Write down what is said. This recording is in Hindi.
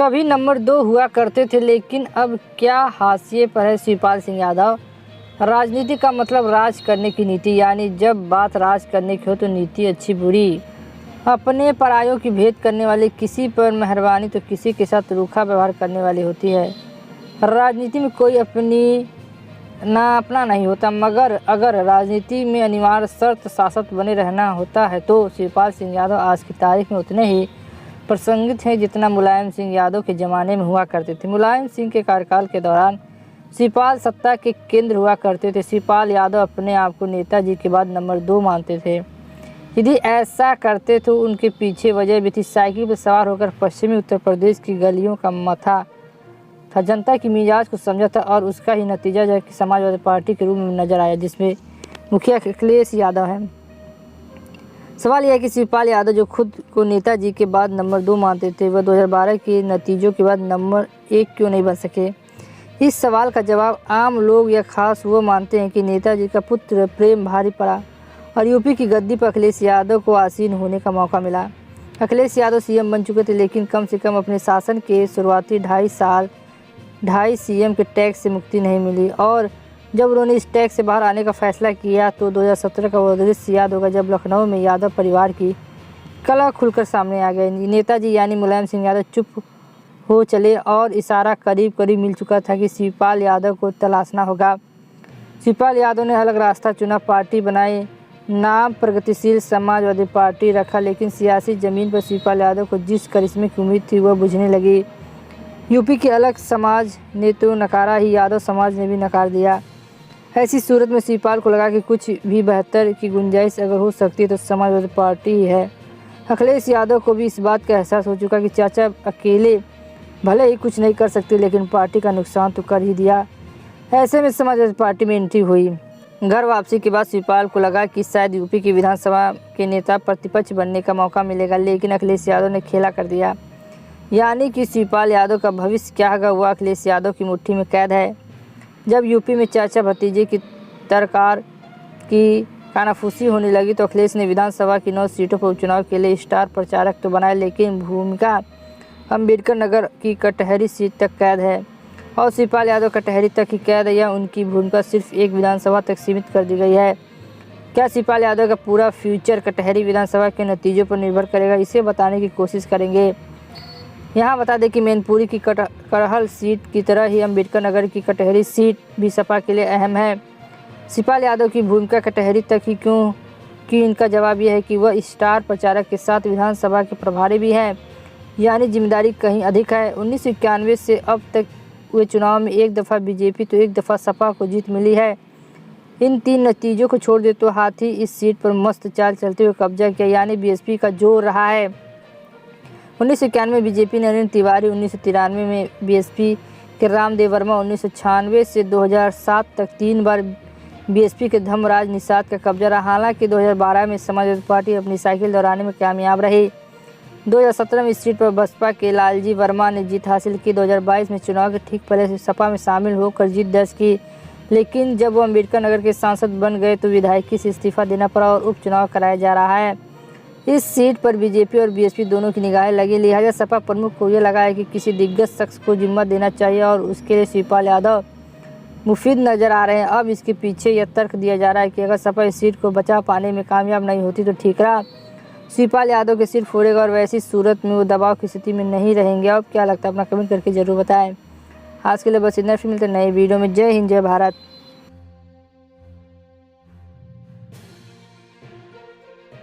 कभी नंबर 2 हुआ करते थे, लेकिन अब क्या हाशिए पर है शिवपाल सिंह यादव। राजनीति का मतलब राज करने की नीति, यानी जब बात राज करने की हो तो नीति अच्छी बुरी, अपने परायों की भेद करने वाली, किसी पर मेहरबानी तो किसी के साथ रूखा व्यवहार करने वाली होती है। राजनीति में कोई अपना नहीं होता, मगर अगर राजनीति में अनिवार्य शर्त शासक बने रहना होता है तो शिवपाल सिंह यादव आज की तारीख में उतने ही प्रासंगिक हैं जितना मुलायम सिंह यादव के ज़माने में हुआ करते थे। मुलायम सिंह के कार्यकाल के दौरान शिवपाल सत्ता के केंद्र हुआ करते थे। शिवपाल यादव अपने आप को नेताजी के बाद नंबर 2 मानते थे। यदि ऐसा करते तो उनके पीछे वजह भी थी। साइकिल पर सवार होकर पश्चिमी उत्तर प्रदेश की गलियों का मथा था, जनता की मिजाज को समझा था और उसका ही नतीजा जो कि समाजवादी पार्टी के रूप में नजर आया, जिसमें मुखिया अखिलेश यादव हैं। सवाल यह है कि शिवपाल यादव जो खुद को नेताजी के बाद नंबर 2 मानते थे, वह 2012 के नतीजों के बाद नंबर 1 क्यों नहीं बन सके। इस सवाल का जवाब आम लोग या खास वो मानते हैं कि नेताजी का पुत्र प्रेम भारी पड़ा और यूपी की गद्दी पर अखिलेश यादव को आसीन होने का मौका मिला। अखिलेश यादव सीएम बन चुके थे, लेकिन कम से कम अपने शासन के शुरुआती 2.5 सीएम के टैक्स से मुक्ति नहीं मिली, और जब उन्होंने इस टैक्स से बाहर आने का फैसला किया तो 2017 का वो दृश्य याद होगा जब लखनऊ में यादव परिवार की कला खुलकर सामने आ गई। नेताजी यानी मुलायम सिंह यादव चुप हो चले और इशारा करीब करीब मिल चुका था कि शिवपाल यादव को तलाशना होगा। शिवपाल यादव ने अलग रास्ता चुना, पार्टी बनाई, नाम प्रगतिशील समाजवादी पार्टी रखा, लेकिन सियासी ज़मीन पर शिवपाल यादव को जिस करिश्मे की उम्मीद थी वह बुझने लगी। यूपी के अलग समाज ने तो नकारा ही, यादव समाज ने भी नकार दिया। ऐसी सूरत में शिवपाल को लगा कि कुछ भी बेहतर की गुंजाइश अगर हो सकती है तो समाजवादी पार्टी ही है। अखिलेश यादव को भी इस बात का एहसास हो चुका कि चाचा अकेले भले ही कुछ नहीं कर सकते, लेकिन पार्टी का नुकसान तो कर ही दिया। ऐसे में समाजवादी पार्टी में एंट्री हुई। घर वापसी के बाद शिवपाल को लगा कि शायद यूपी की विधानसभा के नेता प्रतिपक्ष बनने का मौका मिलेगा, लेकिन अखिलेश यादव ने खेला कर दिया। यानी कि शिवपाल यादव का भविष्य क्या होगा वह अखिलेश यादव की मुट्ठी में कैद है। जब यूपी में चाचा भतीजे की तरकार की कानाफूसी होने लगी तो अखिलेश ने विधानसभा की 9 सीटों पर उपचुनाव के लिए स्टार प्रचारक तो बनाए, लेकिन भूमिका अम्बेडकर नगर की कटहरी सीट तक कैद है और शिवपाल यादव कटहरी तक ही कैद है। या उनकी भूमिका सिर्फ एक विधानसभा तक सीमित कर दी गई है। क्या शिवपाल यादव का पूरा फ्यूचर कटहरी विधानसभा के नतीजों पर निर्भर करेगा, इसे बताने की कोशिश करेंगे। यहाँ बता दें कि मैनपुरी की करहल सीट की तरह ही अम्बेडकर नगर की कटहरी सीट भी सपा के लिए अहम है। शिवपाल यादव की भूमिका कटहरी तक ही क्यों कि इनका जवाब यह है कि वह स्टार प्रचारक के साथ विधानसभा के प्रभारी भी हैं, यानी जिम्मेदारी कहीं अधिक है। 1991 से अब तक हुए चुनाव में एक दफ़ा बीजेपी तो एक दफ़ा सपा को जीत मिली है। इन 3 नतीजों को छोड़ दे तो हाथी इस सीट पर मस्त चाल चलते हुए कब्जा किया, यानी बीएसपी का जोर रहा है। 1991 में बीजेपी ने अनिल तिवारी, 1993 में बीएसपी के रामदेव वर्मा, 1996 से 2007 तक 3 बार बीएसपी के धर्मराज निषाद का कब्जा रहा। हालांकि 2012 में समाजवादी पार्टी अपनी साइकिल दौड़ाने में कामयाब रही। 2017 में इस सीट पर बसपा के लालजी वर्मा ने जीत हासिल की। 2022 में चुनाव के ठीक पहले से सपा में शामिल होकर जीत दर्ज की, लेकिन जब वो अम्बेडकर नगर के सांसद बन गए तो विधायकी से इस्तीफा देना पड़ा और उपचुनाव कराया जा रहा है। इस सीट पर बीजेपी और बीएसपी दोनों की निगाहें लगी, लिहाजा सपा प्रमुख को यह लगा है कि किसी दिग्गज शख्स को जिम्मा देना चाहिए और उसके लिए शिवपाल यादव मुफीद नज़र आ रहे हैं। अब इसके पीछे यह तर्क दिया जा रहा है कि अगर सपा इस सीट को बचा पाने में कामयाब नहीं होती तो ठीक रहा, शिवपाल यादव के सिर फोड़ेगा और वैसी सूरत में वो दबाव की स्थिति में नहीं रहेंगे। अब क्या लगता है अपना कमेंट करके ज़रूर बताएं। आज के लिए बस इतना, फिर मिलते हैं नए वीडियो में। जय हिंद, जय भारत।